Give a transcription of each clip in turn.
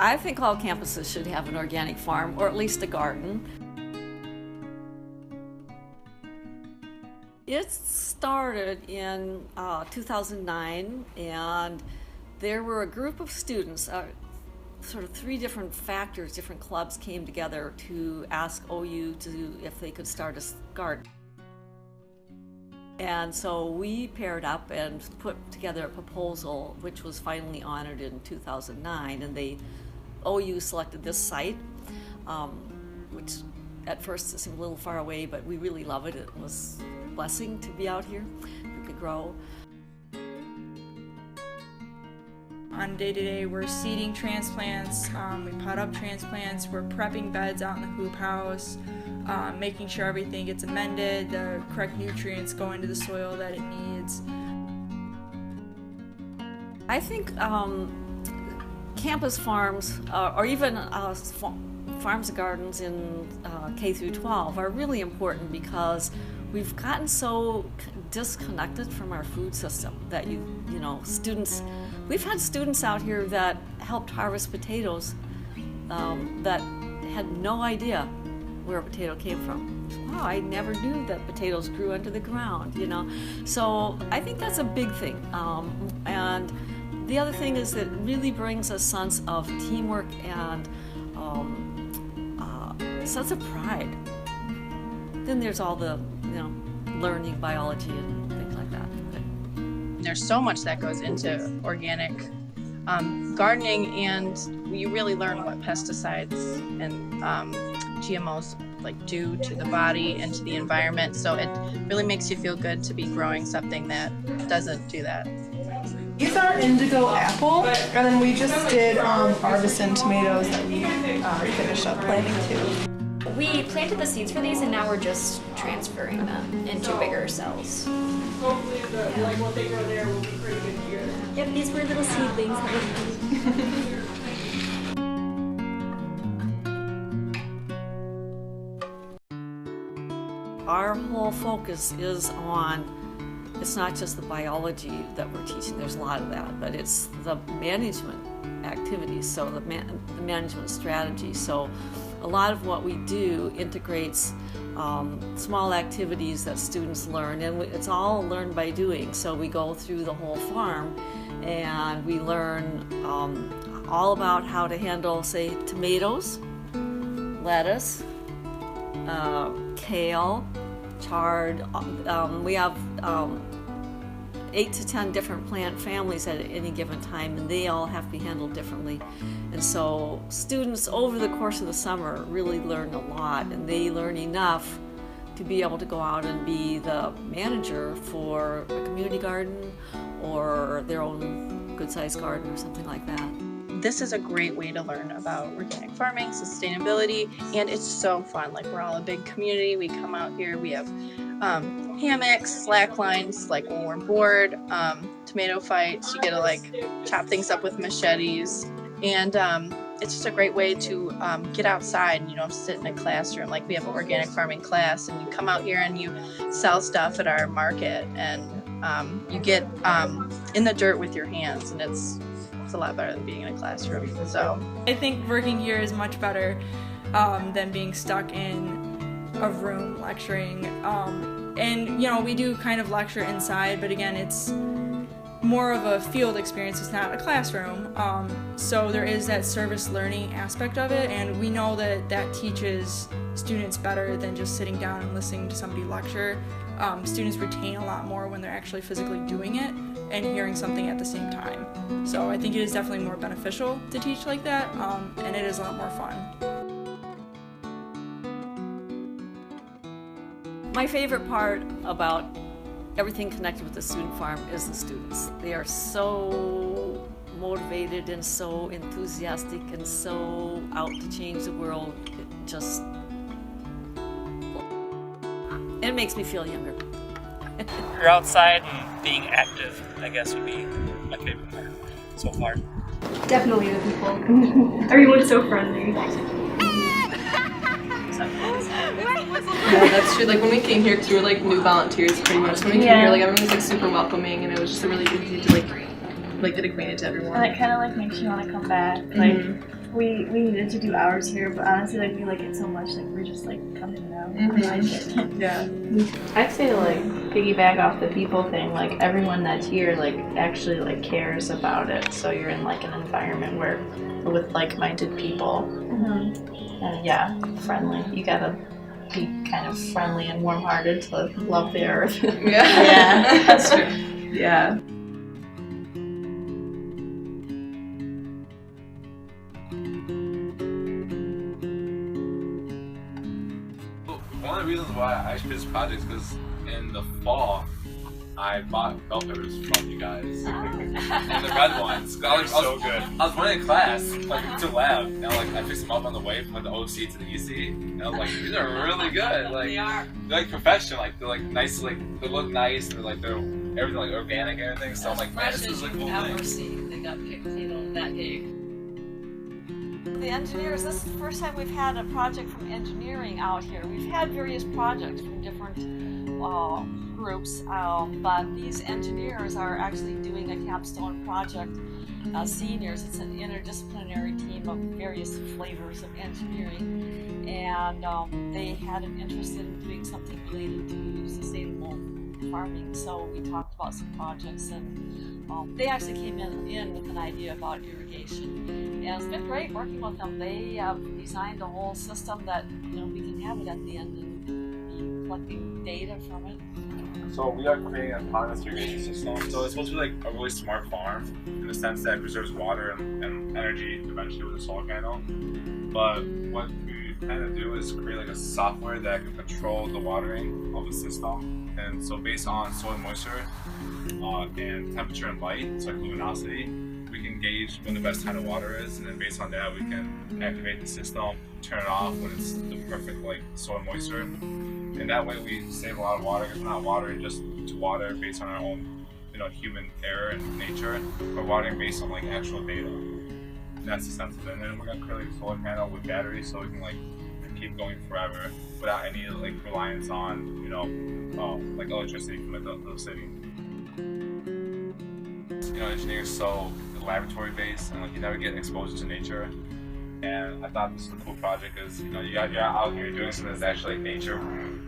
I think all campuses should have an organic farm, or at least a garden. It started in 2009, and there were a group of students, sort of three different factors, different clubs came together to ask OU if they could start a garden. And so we paired up and put together a proposal, which was finally honored in 2009, and OU selected this site, which at first seemed a little far away, but we really love it. It was a blessing to be out here. We could grow. On day-to-day, we're seeding transplants, we pot up transplants, we're prepping beds out in the hoop house, making sure everything gets amended, the correct nutrients go into the soil that it needs. I think campus farms, or even farms and gardens in K through 12 are really important because we've gotten so disconnected from our food system that we've had students out here that helped harvest potatoes that had no idea where a potato came from. Wow, I never knew that potatoes grew under the ground, So I think that's a big thing. And the other thing is that it really brings a sense of teamwork and a sense of pride. Then there's all the, learning biology and things like that. There's so much that goes into organic gardening, and you really learn what pesticides and GMOs do to the body and to the environment. So it really makes you feel good to be growing something that doesn't do that. These are indigo apple, and then we just did artisan tomatoes that we finished up planting too. We planted the seeds for these, and now we're just transferring them into bigger cells. Hopefully what they grow there will be pretty good here. Yep, these were little seedlings that were Our whole focus is on, it's not just the biology that we're teaching, there's a lot of that, but it's the management activities, so the management strategy. So a lot of what we do integrates small activities that students learn, and it's all learned by doing. So we go through the whole farm and we learn all about how to handle, say, tomatoes, lettuce, kale, chard. We have 8 to 10 different plant families at any given time, and they all have to be handled differently. And so students over the course of the summer really learn a lot, and they learn enough to be able to go out and be the manager for a community garden or their own good-sized garden or something like that. This is a great way to learn about organic farming, sustainability, and it's so fun. We're all a big community. We come out here, we have hammocks, slack lines, when we're bored, tomato fights. You get to chop things up with machetes, and it's just a great way to get outside and you don't sit in a classroom. We have an organic farming class, and you come out here and you sell stuff at our market, and you get in the dirt with your hands, and it's a lot better than being in a classroom. So I think working here is much better than being stuck in a room lecturing. And we do kind of lecture inside, but again, it's more of a field experience. It's not a classroom. So there is that service learning aspect of it, and we know that teaches students better than just sitting down and listening to somebody lecture. Students retain a lot more when they're actually physically doing it and hearing something at the same time. So I think it is definitely more beneficial to teach like that, and it is a lot more fun. My favorite part about everything connected with the student farm is the students. They are so motivated and so enthusiastic and so out to change the world. It makes me feel younger. You're outside and being active, I guess, would be my favorite part so far. Definitely the people. Everyone's so friendly. Yeah, that's true. When we came here, because we were new volunteers pretty much. When we came here, everyone was super welcoming, and it was just really easy to get acquainted to everyone. And it kind of makes you want to come back. we needed to do ours here, but honestly, like we like it so much, like we're just like coming out. I like it. Yeah. I'd say like piggyback off the people thing, like everyone that's here like actually like cares about it. So you're in like an environment where with like-minded people. And yeah, friendly. You gotta be kind of friendly and warm-hearted to love the earth. Yeah. That's true. Yeah. One of the reasons why I actually did this project is because in the fall, I bought bell peppers from you guys. And the red ones. I was so good. I was running a class, like, to lab, and I fixed them up on the way from the OC to the EC. And I was like, these are really good. Like, they're like professional, like, they're like nice, like, they look nice, they're like, they're everything like organic and everything. So I'm like, man, this is a cool thing. They got picked, that big. The engineers, this is the first time we've had a project from engineering out here. We've had various projects from different groups, but these engineers are actually doing a capstone project. Seniors, it's an interdisciplinary team of various flavors of engineering, and they had an interest in doing something related to sustainable farming, so we talked about some projects, and they actually came in with an idea about irrigation, and it's been great working with them. They have designed a whole system that we can have it at the end and be collecting data from it. So we are creating a autonomous irrigation system. So it's supposed to be like a really smart farm in the sense that it preserves water and energy eventually with a solar panel. But what we plan to do is create like a software that can control the watering of the system. And so based on soil moisture and temperature and light, so like luminosity, we can gauge when the best time to water is, and then based on that we can activate the system, turn it off when it's the perfect like soil moisture. And that way we save a lot of water, because we're not watering just to water based on our own human error and nature. We're watering based on like actual data. And that's the sense of it. And then we're gonna create a solar panel with batteries so we can like keep going forever without any like reliance on like electricity from the city. Engineering is so laboratory based, and like you never get exposed to nature. And I thought this was a cool project because you're out here doing something that's actually like nature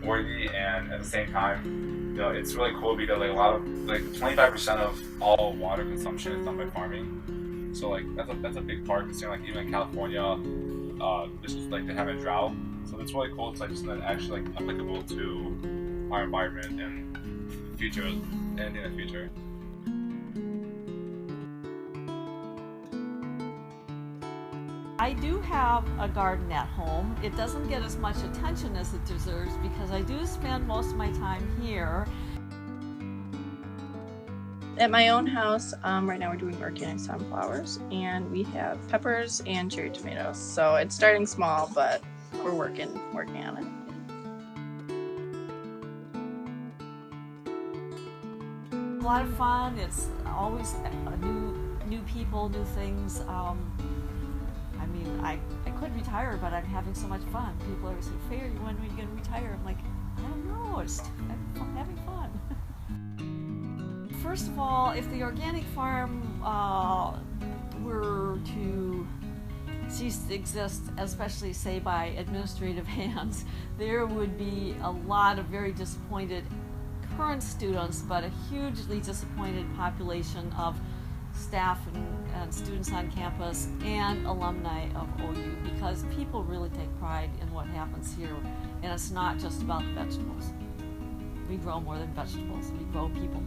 worthy, and at the same time, it's really cool because like a lot of 25% of all water consumption is done by farming. So like that's a big part, considering like even in California, this is like they have a drought. So it's really cool. It's like something that's actually like applicable to our environment and future and in the future. I do have a garden at home. It doesn't get as much attention as it deserves because I do spend most of my time here. At my own house, right now we're doing organic sunflowers, and we have peppers and cherry tomatoes. So it's starting small, but we're working on it. A lot of fun. It's always new people, new things. I mean, I could retire, but I'm having so much fun. People always say, "Faye, when are you going to retire?" I'm like, I don't know. I'm having fun. First of all, if the organic farm were to cease to exist, especially say by administrative hands, there would be a lot of very disappointed current students, but a hugely disappointed population of staff and students on campus and alumni of OU, because people really take pride in what happens here, and it's not just about the vegetables. We grow more than vegetables, we grow people.